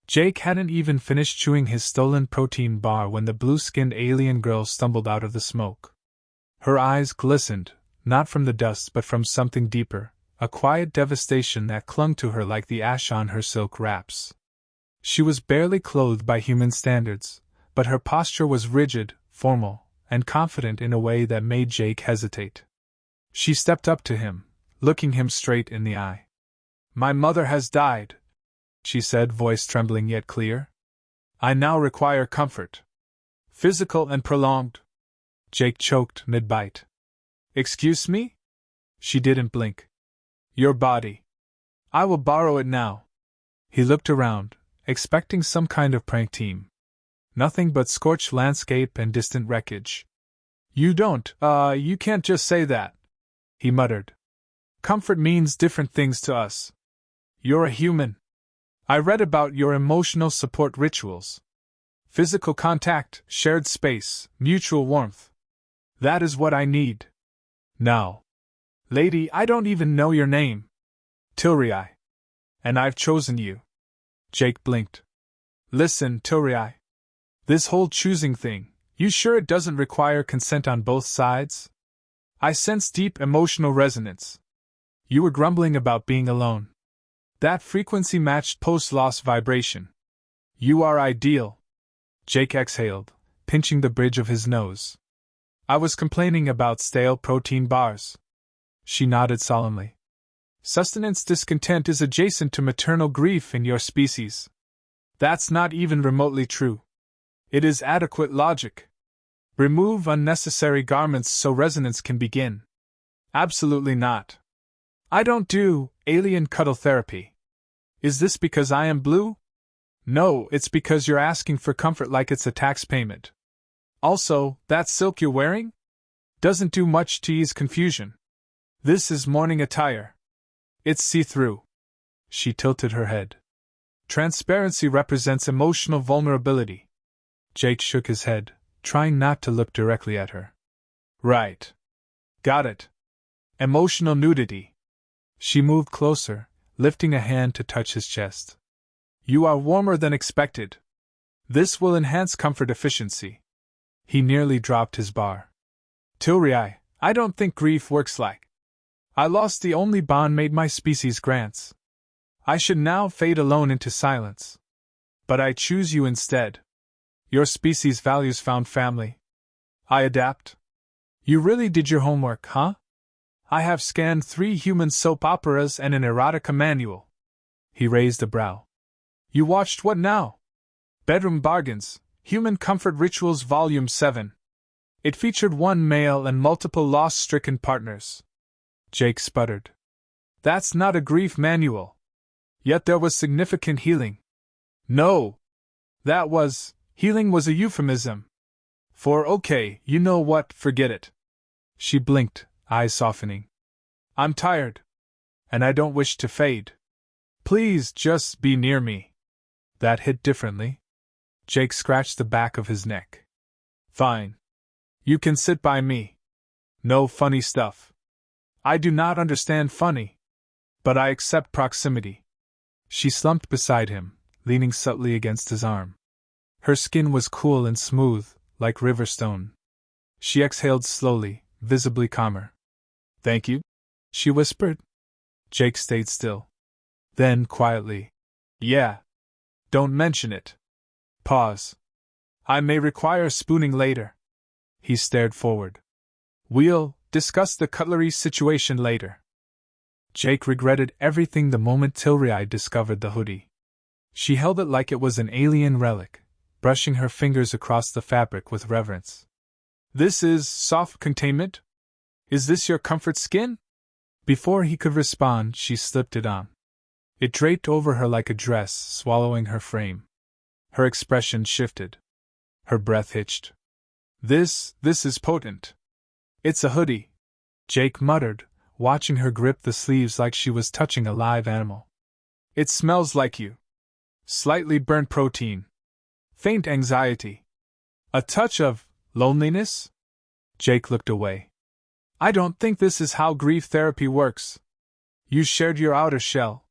Jake hadn't even finished chewing his stolen protein bar when the blue-skinned alien girl stumbled out of the smoke. Her eyes glistened, not from the dust but from something deeper, a quiet devastation that clung to her like the ash on her silk wraps. She was barely clothed by human standards, but her posture was rigid, formal, and confident in a way that made Jake hesitate. She stepped up to him, looking him straight in the eye. "My mother has died," she said, voice trembling yet clear. "I now require comfort. Physical and prolonged." Jake choked mid-bite. "Excuse me?" She didn't blink. "Your body. I will borrow it now." He looked around, expecting some kind of prank team. Nothing but scorched landscape and distant wreckage. You can't just say that," he muttered. "Comfort means different things to us. You're a human. I read about your emotional support rituals. Physical contact, shared space, mutual warmth. That is what I need. Now. Lady, I don't even know your name. Tilrei. And I've chosen you." Jake blinked. "Listen, Tilrei. This whole choosing thing, you sure it doesn't require consent on both sides? I sense deep emotional resonance. You were grumbling about being alone. That frequency matched post-loss vibration. You are ideal." Jake exhaled, pinching the bridge of his nose. "I was complaining about stale protein bars." She nodded solemnly. "Sustenance discontent is adjacent to maternal grief in your species. That's not even remotely true. It is adequate logic. Remove unnecessary garments so resonance can begin." "Absolutely not. I don't do alien cuddle therapy." "Is this because I am blue?" "No, it's because you're asking for comfort like it's a tax payment. Also, that silk you're wearing doesn't do much to ease confusion. This is morning attire. It's see-through." She tilted her head. "Transparency represents emotional vulnerability." Jake shook his head, trying not to look directly at her. "Right. Got it. Emotional nudity." She moved closer, lifting a hand to touch his chest. "You are warmer than expected. This will enhance comfort efficiency." He nearly dropped his bar. "Tilrei, I don't think grief works like. I lost the only bond made my species grants. I should now fade alone into silence. But I choose you instead. Your species values found family. I adapt. You really did your homework, huh? I have scanned 3 human soap operas and an erotica manual." He raised a brow. "You watched what now?" "Bedroom Bargains, Human Comfort Rituals Volume 7. It featured 1 male and multiple loss-stricken partners." Jake sputtered. "That's not a grief manual. Yet there was significant healing." "No. Healing was a euphemism. For okay, you know what, forget it." She blinked, eyes softening. "I'm tired. And I don't wish to fade. Please just be near me." That hit differently. Jake scratched the back of his neck. "Fine. You can sit by me. No funny stuff. I do not understand funny. But I accept proximity." She slumped beside him, leaning subtly against his arm. Her skin was cool and smooth, like river stone. She exhaled slowly, visibly calmer. "Thank you?" she whispered. Jake stayed still. Then, quietly, "Yeah. Don't mention it." Pause. "I may require spooning later." He stared forward. "We'll discuss the cutlery situation later." Jake regretted everything the moment Tilrei discovered the hoodie. She held it like it was an alien relic, brushing her fingers across the fabric with reverence. "This is soft containment? Is this your comfort skin?" Before he could respond, she slipped it on. It draped over her like a dress, swallowing her frame. Her expression shifted. Her breath hitched. This is potent." "It's a hoodie," Jake muttered, watching her grip the sleeves like she was touching a live animal. "It smells like you. Slightly burnt protein. Faint anxiety. A touch of loneliness?" Jake looked away. "I don't think this is how grief therapy works. You shared your outer shell.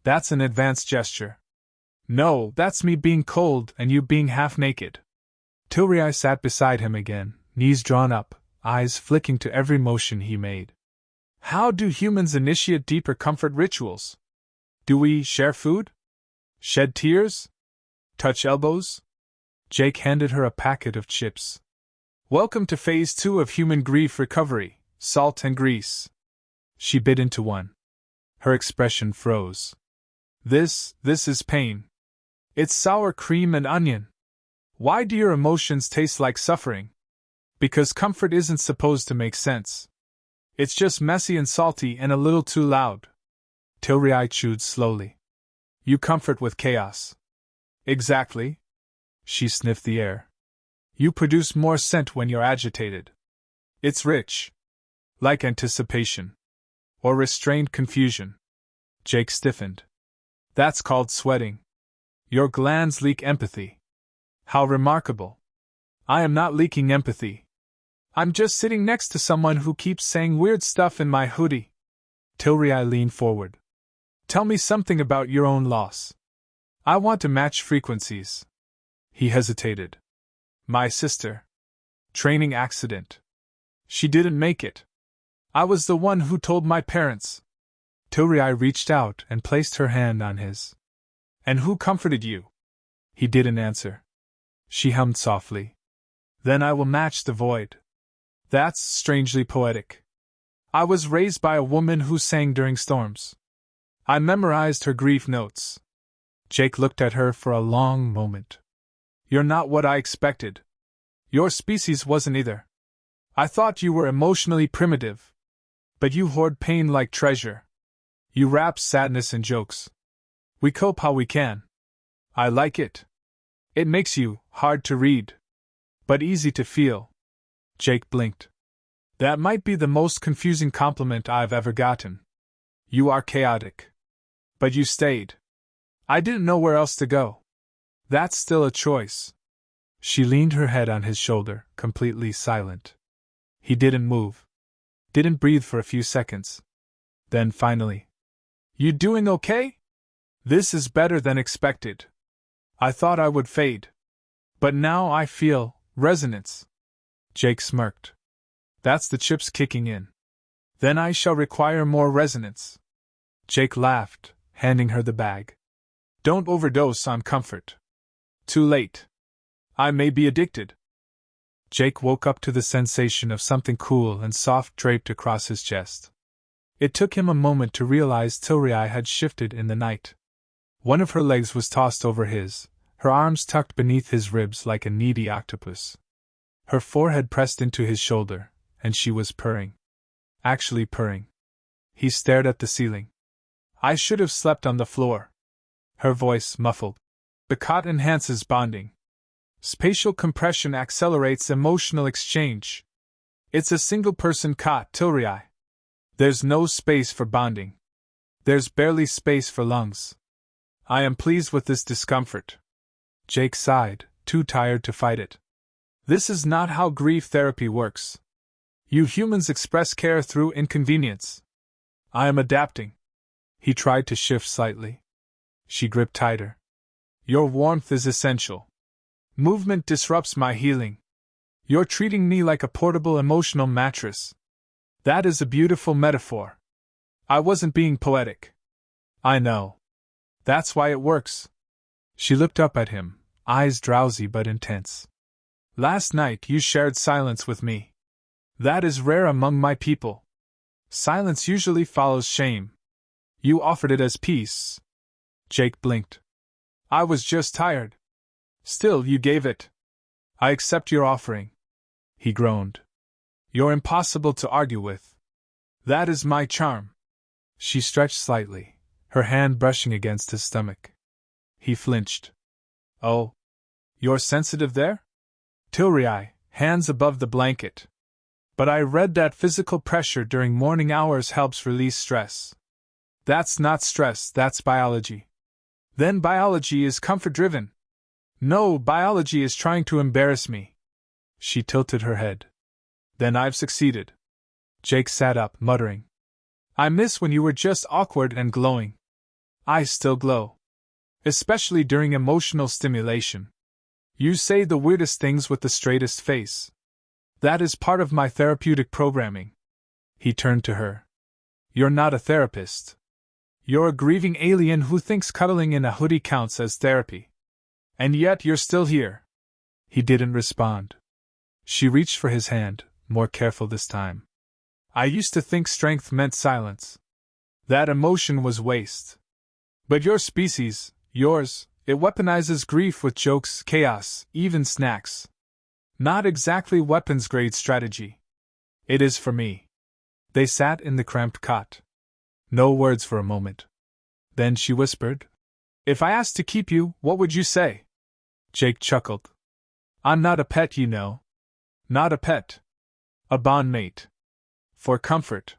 That's an advanced gesture. No, that's me being cold and you being half naked. Tilrai sat beside him again, knees drawn up, eyes flicking to every motion he made. How do humans initiate deeper comfort rituals? Do we share food? Shed tears? Touch elbows? Jake handed her a packet of chips. Welcome to Phase 2 of human grief recovery, salt and grease. She bit into one. Her expression froze. This is pain. It's sour cream and onion. Why do your emotions taste like suffering? Because comfort isn't supposed to make sense. It's just messy and salty and a little too loud. Tilrai chewed slowly. You comfort with chaos. Exactly. She sniffed the air. You produce more scent when you're agitated. It's rich. Like anticipation. Or restrained confusion. Jake stiffened. That's called sweating. Your glands leak empathy. How remarkable. I am not leaking empathy. I'm just sitting next to someone who keeps saying weird stuff in my hoodie. Tilrai leaned forward. Tell me something about your own loss. I want to match frequencies. He hesitated. My sister. Training accident. She didn't make it. I was the one who told my parents. Tilrai reached out and placed her hand on his. And who comforted you? He didn't answer. She hummed softly. Then I will match the void. That's strangely poetic. I was raised by a woman who sang during storms. I memorized her grief notes. Jake looked at her for a long moment. You're not what I expected. Your species wasn't either. I thought you were emotionally primitive. But you hoard pain like treasure. You wrap sadness in jokes. We cope how we can. I like it. It makes you hard to read, but easy to feel. Jake blinked. That might be the most confusing compliment I've ever gotten. You are chaotic. But you stayed. I didn't know where else to go. That's still a choice. She leaned her head on his shoulder, completely silent. He didn't move. Didn't breathe for a few seconds. Then finally. You doing okay? This is better than expected. I thought I would fade. But now I feel resonance. Jake smirked. That's the chips kicking in. Then I shall require more resonance. Jake laughed, handing her the bag. Don't overdose on comfort. Too late. I may be addicted. Jake woke up to the sensation of something cool and soft draped across his chest. It took him a moment to realize Tilrai had shifted in the night. One of her legs was tossed over his, her arms tucked beneath his ribs like a needy octopus. Her forehead pressed into his shoulder, and she was purring. Actually purring. He stared at the ceiling. I should have slept on the floor. Her voice muffled. The cot enhances bonding. Spatial compression accelerates emotional exchange. It's a single-person cot, Tilrai. There's no space for bonding. There's barely space for lungs. I am pleased with this discomfort. Jake sighed, too tired to fight it. This is not how grief therapy works. You humans express care through inconvenience. I am adapting. He tried to shift slightly. She gripped tighter. Your warmth is essential. Movement disrupts my healing. You're treating me like a portable emotional mattress. That is a beautiful metaphor. I wasn't being poetic. I know. That's why it works. She looked up at him, eyes drowsy but intense. Last night you shared silence with me. That is rare among my people. Silence usually follows shame. You offered it as peace. Jake blinked. I was just tired. Still, you gave it. I accept your offering. He groaned. You're impossible to argue with. That is my charm. She stretched slightly, her hand brushing against his stomach. He flinched. Oh. You're sensitive there? Tilrai, hands above the blanket. But I read that physical pressure during morning hours helps release stress. That's not stress, that's biology. Then biology is comfort-driven. No, biology is trying to embarrass me. She tilted her head. Then I've succeeded. Jake sat up, muttering. I miss when you were just awkward and glowing. I still glow. Especially during emotional stimulation. You say the weirdest things with the straightest face. That is part of my therapeutic programming. He turned to her. You're not a therapist. You're a grieving alien who thinks cuddling in a hoodie counts as therapy. And yet you're still here. He didn't respond. She reached for his hand, more careful this time. I used to think strength meant silence. That emotion was waste. But your species, yours, it weaponizes grief with jokes, chaos, even snacks. Not exactly weapons-grade strategy. It is for me. They sat in the cramped cot. No words for a moment. Then she whispered, If I asked to keep you, what would you say? Jake chuckled. I'm not a pet, you know. Not a pet. A bondmate. For comfort.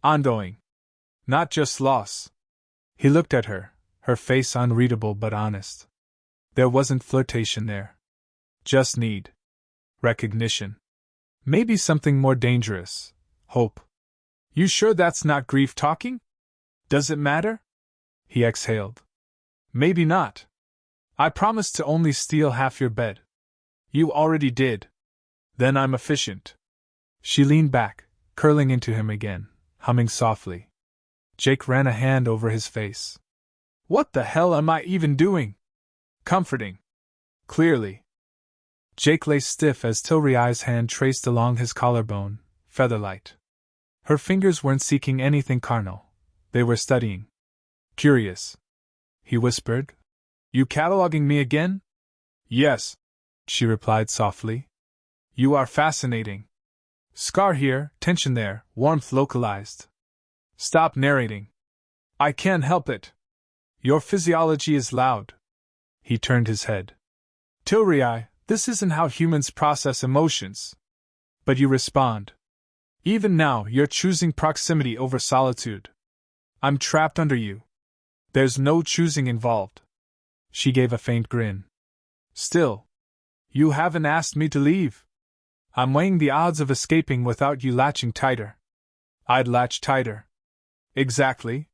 Ongoing. Not just loss. He looked at her, her face unreadable but honest. There wasn't flirtation there. Just need. Recognition. Maybe something more dangerous. Hope. You sure that's not grief talking? Does it matter? He exhaled. Maybe not. I promised to only steal half your bed. You already did. Then I'm efficient. She leaned back, curling into him again, humming softly. Jake ran a hand over his face. What the hell am I even doing? Comforting. Clearly. Jake lay stiff as Tilriai's hand traced along his collarbone, featherlight. Her fingers weren't seeking anything carnal. They were studying. Curious. He whispered. You cataloging me again? Yes, she replied softly. You are fascinating. Scar here, tension there, warmth localized. Stop narrating. I can't help it. Your physiology is loud. He turned his head. Tilriai, this isn't how humans process emotions. But you respond. Even now, you're choosing proximity over solitude. I'm trapped under you. There's no choosing involved. She gave a faint grin. Still. You haven't asked me to leave. I'm weighing the odds of escaping without you latching tighter. I'd latch tighter. Exactly.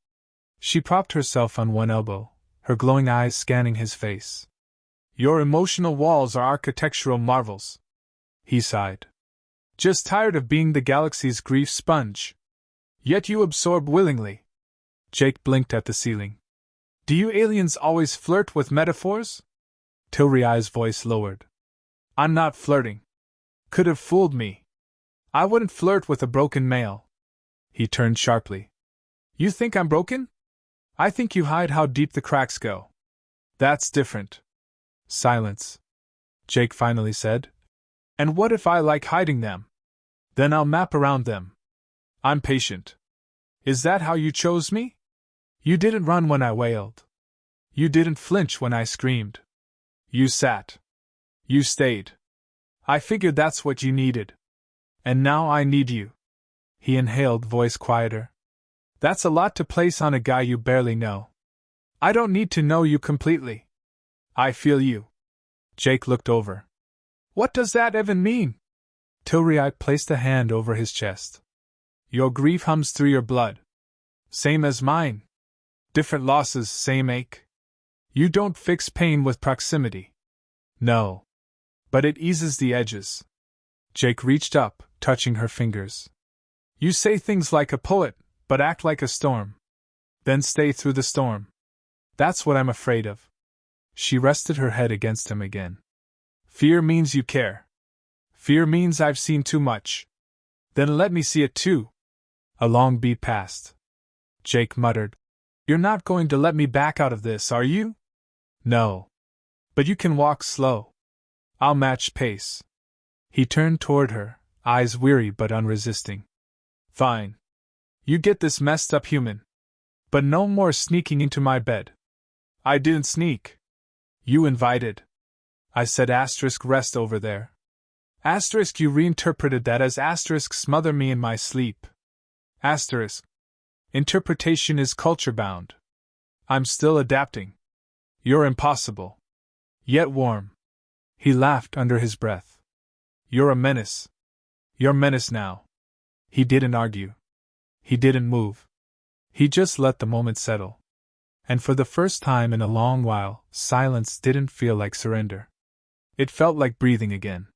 She propped herself on one elbow, her glowing eyes scanning his face. Your emotional walls are architectural marvels. He sighed. Just tired of being the galaxy's grief sponge. Yet you absorb willingly. Jake blinked at the ceiling. Do you aliens always flirt with metaphors? Tilriai's voice lowered. I'm not flirting. Could have fooled me. I wouldn't flirt with a broken male. He turned sharply. You think I'm broken? I think you hide how deep the cracks go. That's different. Silence. Jake finally said. And what if I like hiding them? Then I'll map around them. I'm patient. Is that how you chose me? You didn't run when I wailed. You didn't flinch when I screamed. You sat. You stayed. I figured that's what you needed. And now I need you. He inhaled, voice quieter. That's a lot to place on a guy you barely know. I don't need to know you completely. I feel you. Jake looked over. What does that even mean? Tilriai placed a hand over his chest. Your grief hums through your blood. Same as mine. Different losses, same ache. You don't fix pain with proximity. No. But it eases the edges. Jake reached up, touching her fingers. You say things like a poet, but act like a storm. Then stay through the storm. That's what I'm afraid of. She rested her head against him again. Fear means you care. Fear means I've seen too much. Then let me see it too. A long beat passed. Jake muttered. You're not going to let me back out of this, are you? No. But you can walk slow. I'll match pace. He turned toward her, eyes weary but unresisting. Fine. You get this messed up human. But no more sneaking into my bed. I didn't sneak. You invited. I said asterisk rest over there. Asterisk you reinterpreted that as asterisk smother me in my sleep. Asterisk. Interpretation is culture-bound. I'm still adapting. You're impossible. Yet warm. He laughed under his breath. You're a menace. You're menace now. He didn't argue. He didn't move. He just let the moment settle. And for the first time in a long while, silence didn't feel like surrender. It felt like breathing again.